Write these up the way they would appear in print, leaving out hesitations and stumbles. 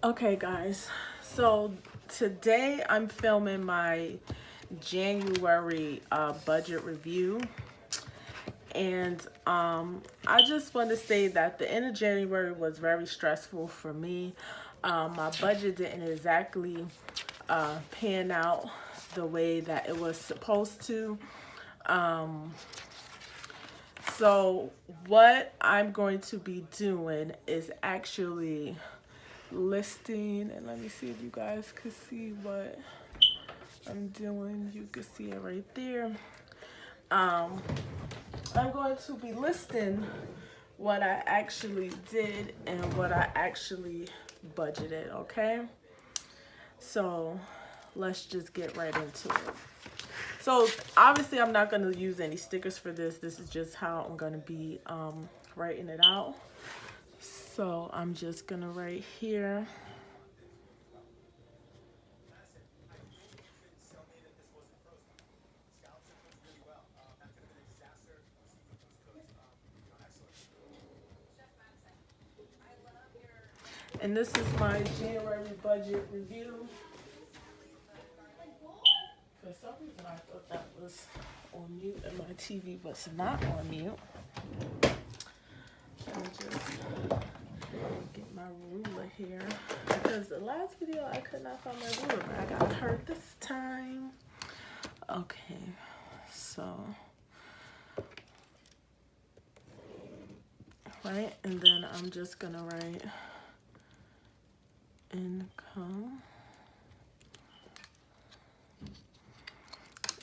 Okay, guys, so today I'm filming my January budget review, and I just want to say that the end of January was very stressful for me. My budget didn't exactly pan out the way that it was supposed to. So what I'm going to be doing is actually listing, and let me see if you guys can see what I'm doing. You can see it right there. um I'm going to be listing what I actually did and what I actually budgeted. Okay, so let's just get right into it. So obviously I'm not going to use any stickers for this. This is just how I'm going to be writing it out. So I'm just going to write here. And this is my January budget review. For some reason, I thought that was on mute and my TV was not on mute. Let me just get my ruler here. Because the last video, I could not find my ruler, but I got hurt this time. Okay, so, right, and then I'm just gonna write income.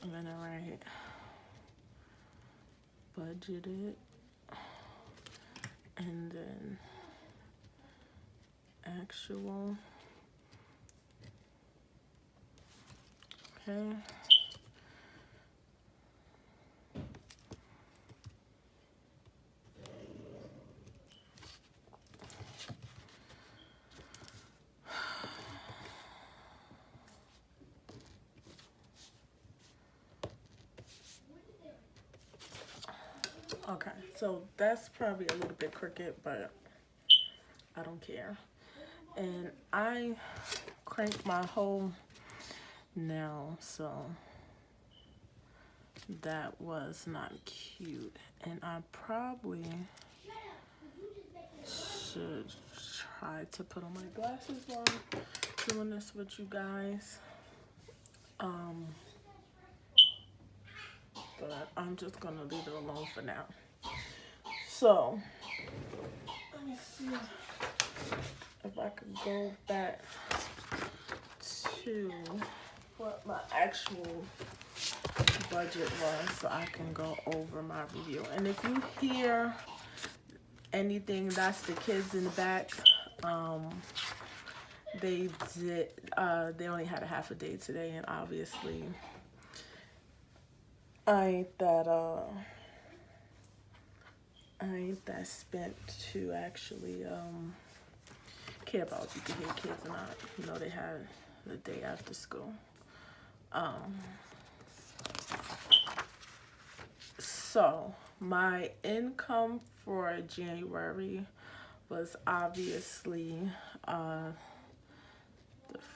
I'm gonna write budgeted, and then actual. Okay. Okay, so that's probably a little bit crooked, but I don't care. And I cranked my whole nail, so that was not cute. And I probably should try to put on my glasses while I'm doing this with you guys. But I'm just gonna leave it alone for now. So let me see if I could go back to what my actual budget was so I can go over my review. And if you hear anything, that's the kids in the back. They only had a half a day today, and obviously I ain't that spent to actually care about if you can hear kids or not. You know, they had the day after school. So my income for January was obviously the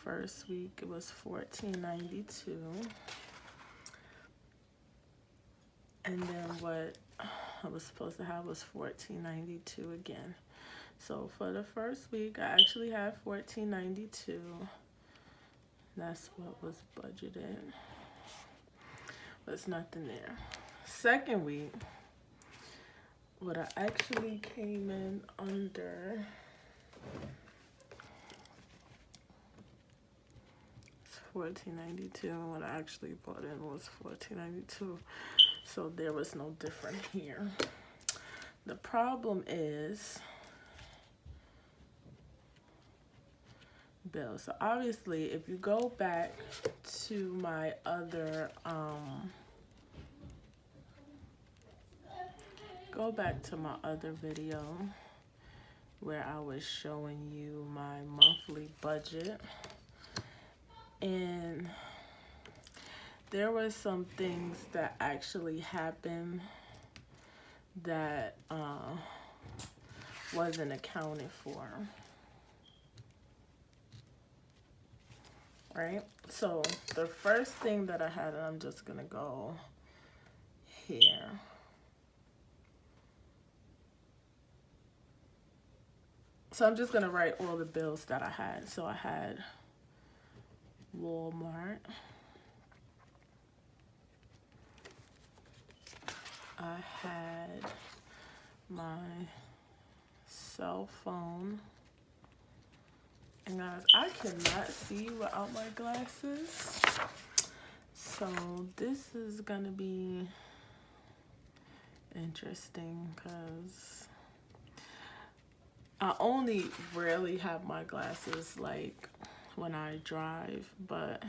first week it was $14.92, and then what I was supposed to have was $14.92 again. So for the first week I actually had $14.92. That's what was budgeted. There's nothing there. Second week, what I actually came in under is $14.92, and what I actually bought in was $14.92. So there was no different here. The problem is bills. So obviously, if you go back to my other video where I was showing you my monthly budget, and there were some things that actually happened that wasn't accounted for. right? So the first thing that I had, and I'm just gonna go here. So I'm just gonna write all the bills that I had. So I had Walmart. I had my cell phone. And guys, I cannot see without my glasses. So this is gonna be interesting because I only rarely have my glasses like when I drive, but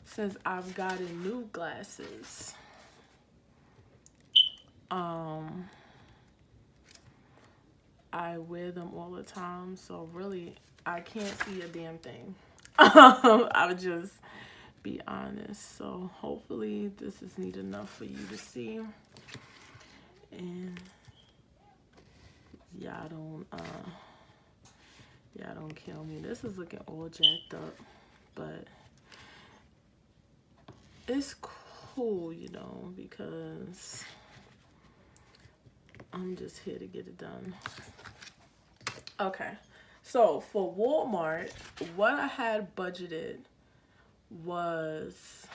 since I've gotten new glasses, I wear them all the time, so really I can't see a damn thing. I would just be honest. So hopefully this is neat enough for you to see, and y'all don't kill me. This is looking all jacked up, but it's cool, you know, because I'm just here to get it done. Okay, so for Walmart, what I had budgeted was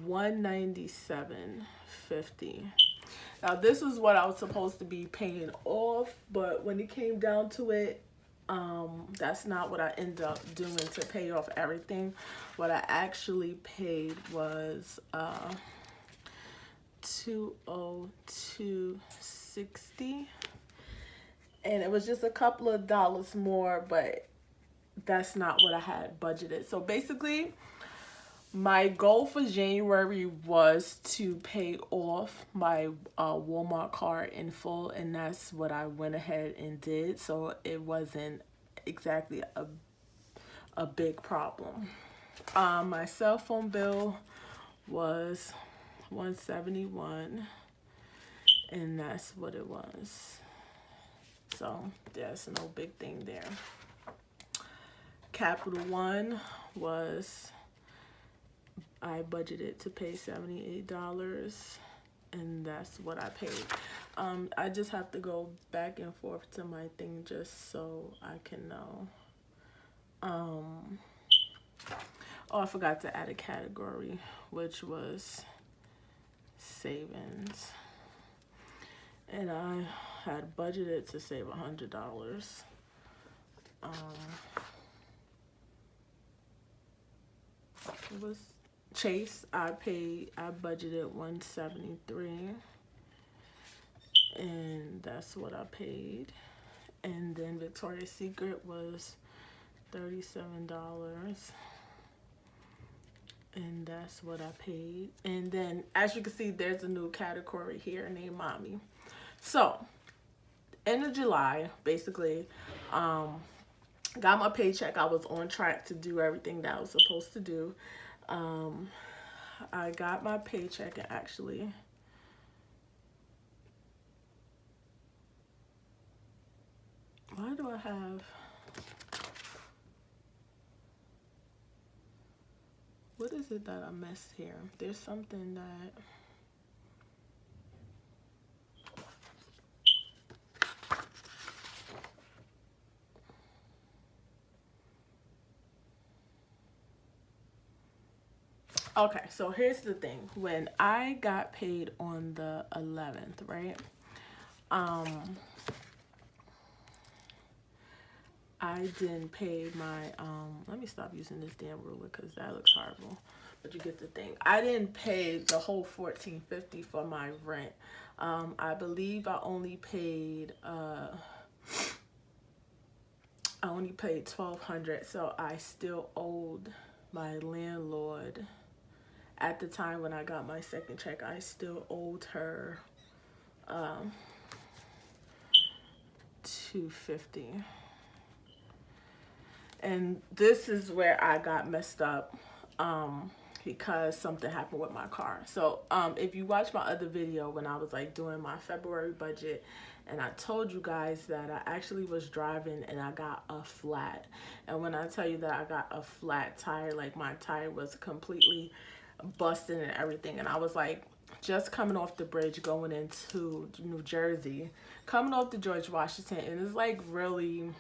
$197.50. Now this is what I was supposed to be paying off, but when it came down to it, that's not what I ended up doing to pay off everything. What I actually paid was $202.60, and it was just a couple of dollars more, but that's not what I had budgeted. So basically, my goal for January was to pay off my Walmart card in full, and that's what I went ahead and did. So it wasn't exactly a big problem. My cell phone bill was $171, and that's what it was. So there's no big thing there. Capital One was, I budgeted to pay $78, and that's what I paid. I just have to go back and forth to my thing just so I can know. Oh, I forgot to add a category, which was savings. And I had budgeted to save $100. It was Chase. I budgeted $173, and that's what I paid. And then Victoria's Secret was $37, and that's what I paid. And then, as you can see, there's a new category here named Mommy. So end of July, basically, got my paycheck. I was on track to do everything that I was supposed to do. I got my paycheck, and actually, why do I have, what is it that I missed here? There's something that, okay, so here's the thing. When I got paid on the 11th, right? I didn't pay my, let me stop using this damn ruler because that looks horrible. But you get the thing. I didn't pay the whole $1,450 for my rent. I believe I only paid $1,200, so I still owed my landlord. At the time when I got my second check, I still owed her $250. And this is where I got messed up. because something happened with my car. So if you watch my other video when I was like doing my February budget, and I told you guys that I actually was driving and I got a flat. And when I tell you that I got a flat tire, like my tire was completely busted and everything, and I was like just coming off the bridge going into New Jersey, coming off the George Washington, and it's like really,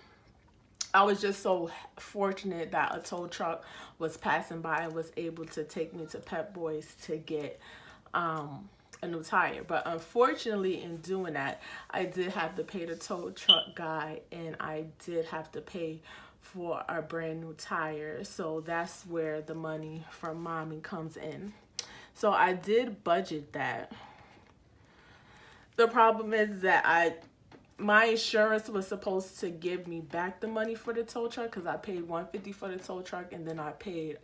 I was just so fortunate that a tow truck was passing by and was able to take me to Pep Boys to get a new tire. But unfortunately, in doing that, I did have to pay the tow truck guy, and I did have to pay for a brand new tire. So that's where the money from mommy comes in. So I did budget that. The problem is that my insurance was supposed to give me back the money for the tow truck, because I paid $150 for the tow truck, and then I paid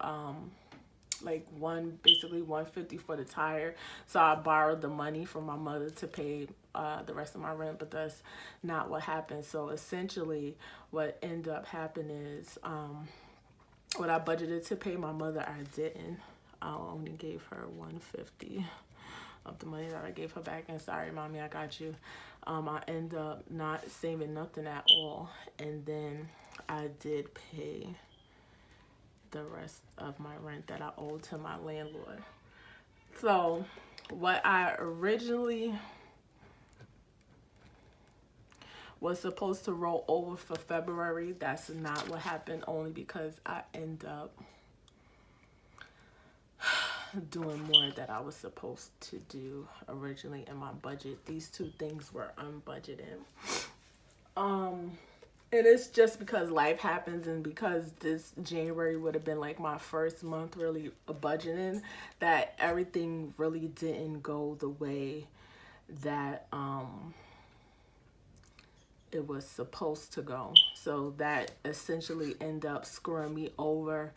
basically $150 for the tire. So I borrowed the money from my mother to pay the rest of my rent, but that's not what happened. So essentially what ended up happening is what I budgeted to pay my mother, I didn't. I only gave her $150 of the money that I gave her back. And sorry, mommy, I got you. I end up not saving nothing at all, and then I did pay the rest of my rent that I owed to my landlord. So what I originally was supposed to roll over for February, that's not what happened, only because I end up doing more that I was supposed to do originally in my budget. These two things were unbudgeted. It is just because life happens, and because this January would have been like my first month really budgeting, that everything really didn't go the way that it was supposed to go. So that essentially ended up screwing me over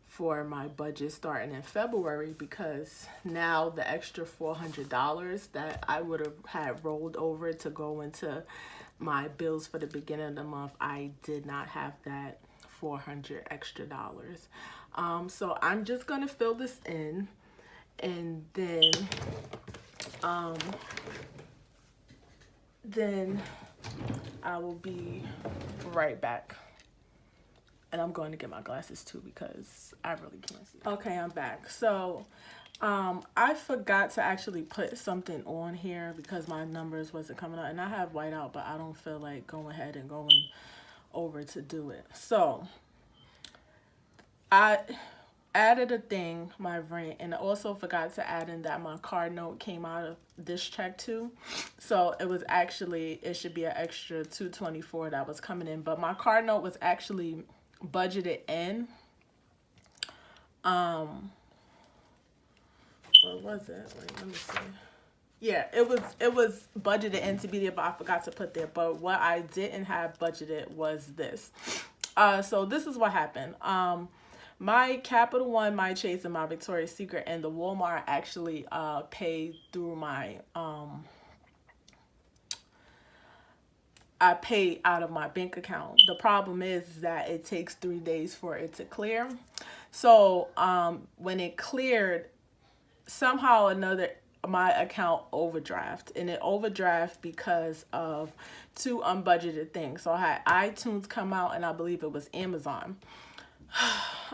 for my budget starting in February, because now the extra $400 that I would have had rolled over to go into my bills for the beginning of the month, I did not have that $400 extra dollars. So I'm just gonna fill this in, and then I will be right back. And I'm going to get my glasses too, because I really can't see. Okay, I'm back. So I forgot to actually put something on here because my numbers wasn't coming out, and I have whiteout, but I don't feel like going ahead and going over to do it. So I added a thing, my rent, and I also forgot to add in that my car note came out of this check too. So it was actually, it should be an extra $224 that was coming in, but my car note was actually budgeted in. What was it? Wait, let me see. Yeah, it was budgeted in to be there, but I forgot to put there. But what I didn't have budgeted was this. So this is what happened. My Capital One, my Chase, and my Victoria's Secret, and the Walmart actually paid through my I paid out of my bank account. The problem is that it takes 3 days for it to clear. So when it cleared, somehow or another, my account overdraft, and it overdraft because of two unbudgeted things. So I had iTunes come out, and I believe it was Amazon.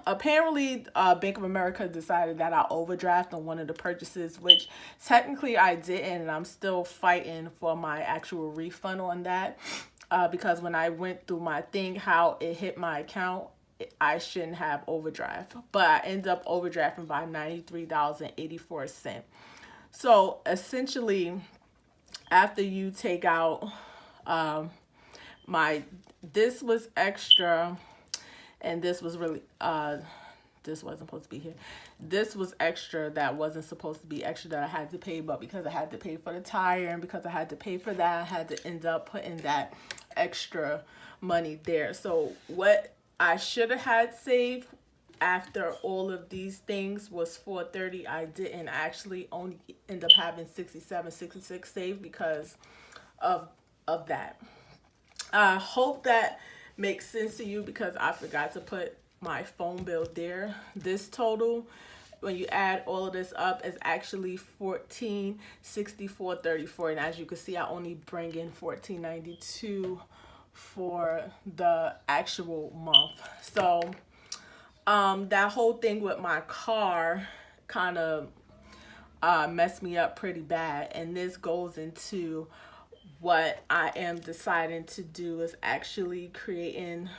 Apparently Bank of America decided that I overdraft on one of the purchases, which technically I didn't, and I'm still fighting for my actual refund on that, because when I went through my thing, how it hit my account, I shouldn't have overdraft, but I ended up overdrafting by $93.84. So essentially, after you take out this was extra, and this was really this wasn't supposed to be here. This was extra that wasn't supposed to be extra that I had to pay, but because I had to pay for the tire and because I had to pay for that, I had to end up putting that extra money there. So what I should have had saved after all of these things was $430. I didn't. Actually only end up having $67.66 saved because of that. I hope that makes sense to you, because I forgot to put my phone bill there. This total when you add all of this up, it's actually $1464.34. And as you can see, I only bring in $14.92 for the actual month. So that whole thing with my car kind of messed me up pretty bad, and this goes into what I am deciding to do is actually creating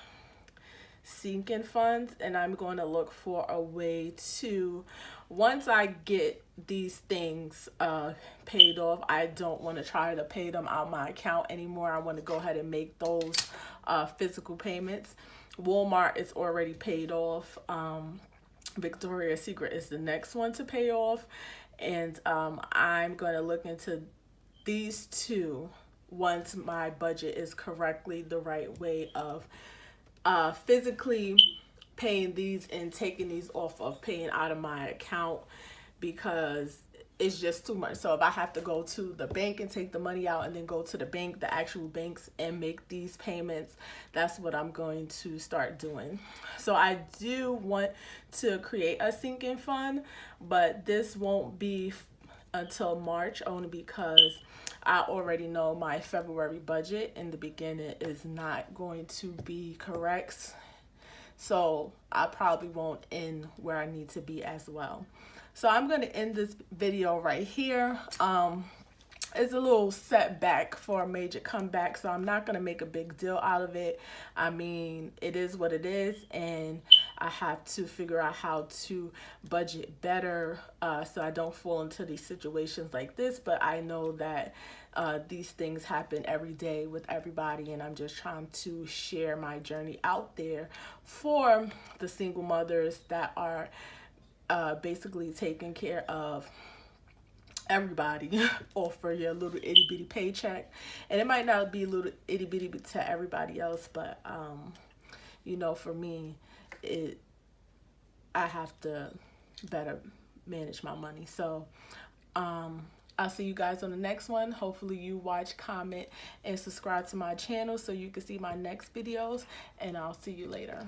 sinking funds, and I'm going to look for a way to, once I get these things paid off, I don't want to try to pay them out my account anymore. I want to go ahead and make those physical payments. Walmart is already paid off. Victoria's Secret is the next one to pay off, and I'm going to look into these two once my budget is correctly the right way of physically paying these and taking these off of paying out of my account, because it's just too much. So if I have to go to the bank and take the money out and then go to the bank, the actual banks, and make these payments, that's what I'm going to start doing. So I do want to create a sinking fund, but this won't be until March, only because I already know my February budget in the beginning is not going to be correct. So I probably won't end where I need to be as well. So I'm going to end this video right here. It's a little setback for a major comeback, so I'm not going to make a big deal out of it. I mean, it is what it is, and I have to figure out how to budget better so I don't fall into these situations like this. But I know that these things happen every day with everybody, and I'm just trying to share my journey out there for the single mothers that are basically taking care of everybody off for your little itty bitty paycheck. And it might not be little itty bitty to everybody else, but you know, for me, I have to better manage my money. So I'll see you guys on the next one. Hopefully you watch, comment, and subscribe to my channel so you can see my next videos, and I'll see you later.